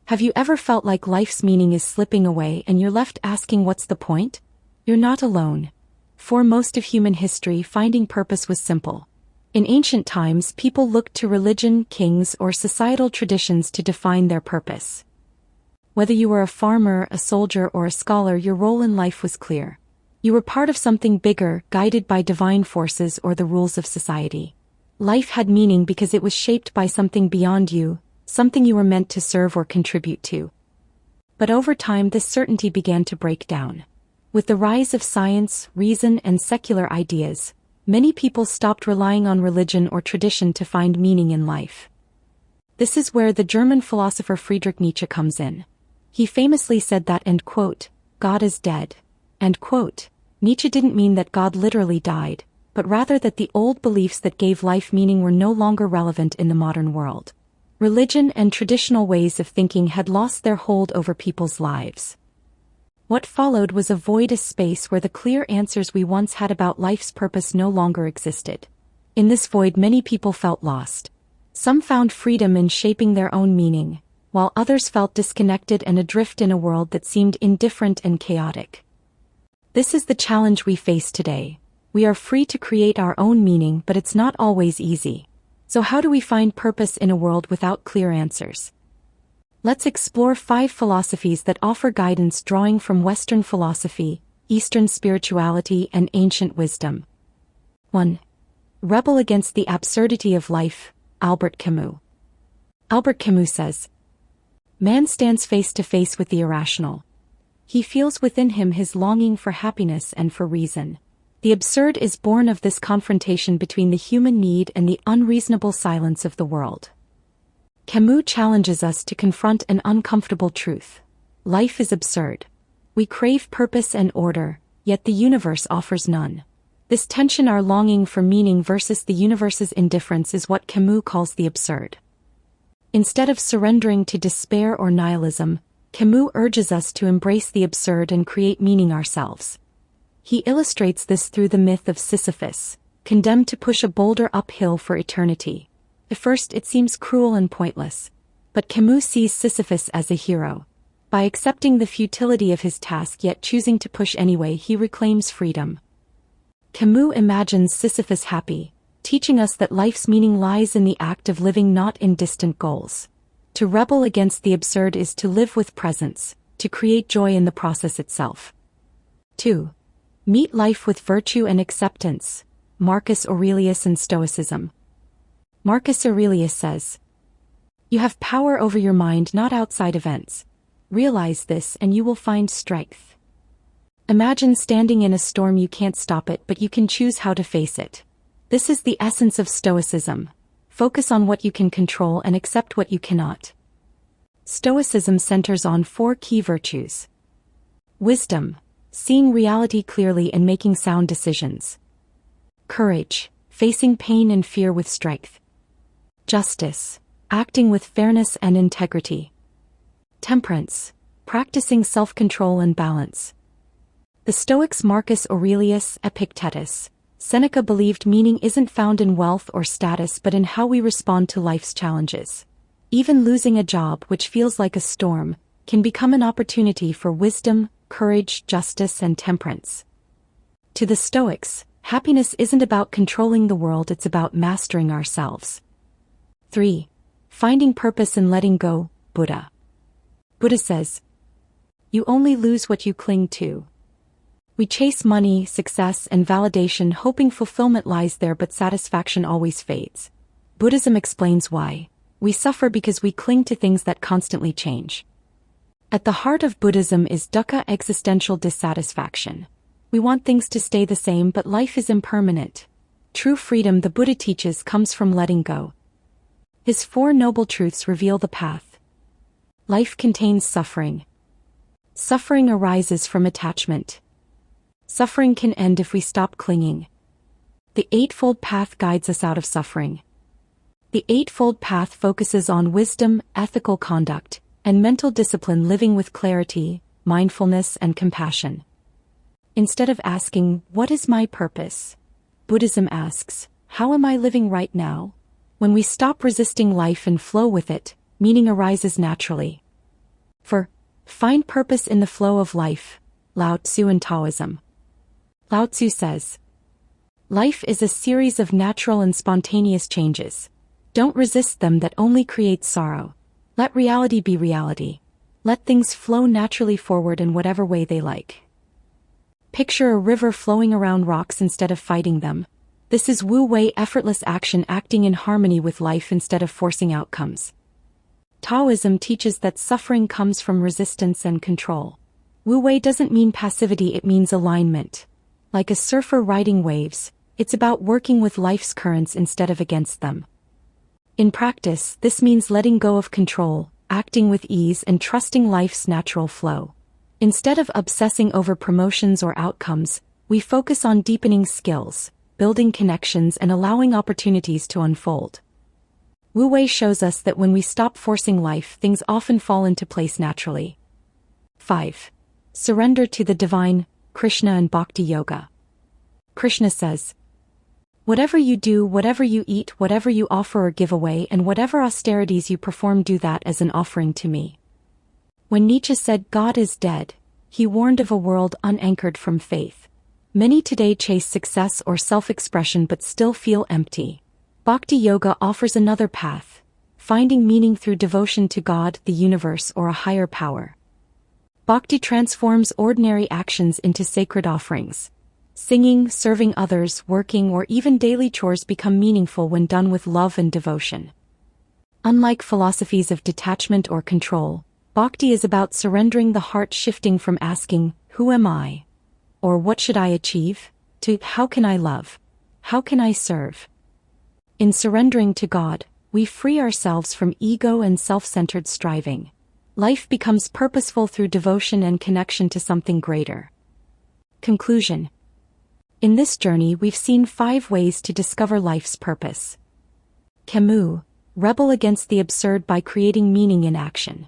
Have you ever felt like life's meaning is slipping away and you're left asking what's the point? You're not alone. For most of human history, finding purpose was simple. In ancient times, people looked to religion, kings, or societal traditions to define their purpose. Whether you were a farmer, a soldier, or a scholar, your role in life was clear. You were part of something bigger, guided by divine forces or the rules of society. Life had meaning because it was shaped by something beyond you, something you were meant to serve or contribute to. But over time, this certainty began to break down. With the rise of science, reason, and secular ideas, many people stopped relying on religion or tradition to find meaning in life. This is where the German philosopher Friedrich Nietzsche comes in. He famously said that, end quote, God is dead. End quote. Nietzsche didn't mean that God literally died, but rather that the old beliefs that gave life meaning were no longer relevant in the modern world. Religion and traditional ways of thinking had lost their hold over people's lives. What followed was a void, a space where the clear answers we once had about life's purpose no longer existed. In this void, many people felt lost. Some found freedom in shaping their own meaning, while others felt disconnected and adrift in a world that seemed indifferent and chaotic. This is the challenge we face today. We are free to create our own meaning, but it's not always easy. So how do we find purpose in a world without clear answers? Let's explore 5 philosophies that offer guidance drawing from Western philosophy, Eastern spirituality, and ancient wisdom. 1. Rebel against the absurdity of life, Albert Camus. Albert Camus says, "Man stands face to face with the irrational. He feels within him his longing for happiness and for reason. The absurd is born of this confrontation between the human need and the unreasonable silence of the world." Camus challenges us to confront an uncomfortable truth. Life is absurd. We crave purpose and order, yet the universe offers none. This tension, our longing for meaning versus the universe's indifference, is what Camus calls the absurd. Instead of surrendering to despair or nihilism, Camus urges us to embrace the absurd and create meaning ourselves. He illustrates this through the myth of Sisyphus, condemned to push a boulder uphill for eternity. At first it seems cruel and pointless, but Camus sees Sisyphus as a hero. By accepting the futility of his task yet choosing to push anyway, he reclaims freedom. Camus imagines Sisyphus happy, teaching us that life's meaning lies in the act of living, not in distant goals. To rebel against the absurd is to live with presence, to create joy in the process itself. 2. Meet life with virtue and acceptance, Marcus Aurelius and Stoicism. Marcus Aurelius says, "You have power over your mind, not outside events. Realize this and you will find strength." Imagine standing in a storm. You can't stop it, but you can choose how to face it. This is the essence of Stoicism. Focus on what you can control and accept what you cannot. Stoicism centers on 4 key virtues. Wisdom, seeing reality clearly and making sound decisions. Courage, facing pain and fear with strength. Justice, acting with fairness and integrity. Temperance, practicing self-control and balance. The Stoics Marcus Aurelius, Epictetus, Seneca believed meaning isn't found in wealth or status but in how we respond to life's challenges. Even losing a job, which feels like a storm, can become an opportunity for wisdom, courage, justice, and temperance. To the Stoics, happiness isn't about controlling the world, it's about mastering ourselves. 3. Finding purpose and letting go, Buddha. Buddha says, "You only lose what you cling to." We chase money, success, and validation hoping fulfillment lies there, but satisfaction always fades. Buddhism explains why. We suffer because we cling to things that constantly change. At the heart of Buddhism is dukkha, existential dissatisfaction. We want things to stay the same, but life is impermanent. True freedom, the Buddha teaches, comes from letting go. His 4 noble truths reveal the path. Life contains suffering. Suffering arises from attachment. Suffering can end if we stop clinging. The Eightfold Path guides us out of suffering. The Eightfold Path focuses on wisdom, ethical conduct, and mental discipline, living with clarity, mindfulness, and compassion. Instead of asking, "What is my purpose?" Buddhism asks, "How am I living right now?" When we stop resisting life and flow with it, meaning arises naturally. For, find purpose in the flow of life, Lao Tzu and Taoism. Lao Tzu says, life is a series of natural and spontaneous changes. Don't resist them, that only creates sorrow. Let reality be reality. Let things flow naturally forward in whatever way they like. Picture a river flowing around rocks instead of fighting them. This is Wu Wei, effortless action, acting in harmony with life instead of forcing outcomes. Taoism teaches that suffering comes from resistance and control. Wu Wei doesn't mean passivity, it means alignment. Like a surfer riding waves, it's about working with life's currents instead of against them. In practice, this means letting go of control, acting with ease, and trusting life's natural flow. Instead of obsessing over promotions or outcomes, we focus on deepening skills, building connections, and allowing opportunities to unfold. Wu Wei shows us that when we stop forcing life, things often fall into place naturally. 5. Surrender to the divine, Krishna and Bhakti Yoga. Krishna says, whatever you do, whatever you eat, whatever you offer or give away, and whatever austerities you perform, do that as an offering to me. When Nietzsche said God is dead, he warned of a world unanchored from faith. Many today chase success or self-expression but still feel empty. Bhakti Yoga offers another path, finding meaning through devotion to God, the universe, or a higher power. Bhakti transforms ordinary actions into sacred offerings. Singing, serving others, working, or even daily chores become meaningful when done with love and devotion. Unlike philosophies of detachment or control, Bhakti is about surrendering the heart, shifting from asking, who am I? Or what should I achieve? To, how can I love? How can I serve? In surrendering to God, we free ourselves from ego and self-centered striving. Life becomes purposeful through devotion and connection to something greater. Conclusion. In this journey, we've seen 5 ways to discover life's purpose. Camus, rebel against the absurd by creating meaning in action.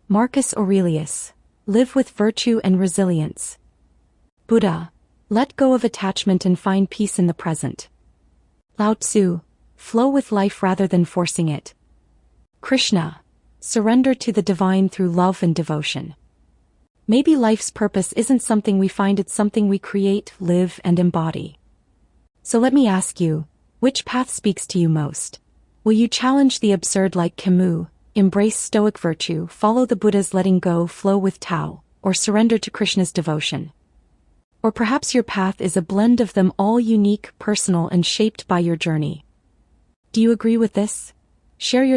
Marcus Aurelius, live with virtue and resilience. Buddha, let go of attachment and find peace in the present. Lao Tzu, flow with life rather than forcing it. Krishna, surrender to the divine through love and devotion. Maybe life's purpose isn't something we find, it's something we create, live, and embody. So let me ask you, which path speaks to you most? Will you challenge the absurd like Camus, embrace Stoic virtue, follow the Buddha's letting go, flow with Tao, or surrender to Krishna's devotion? Or perhaps your path is a blend of them all, unique, personal, and shaped by your journey. Do you agree with this? Share your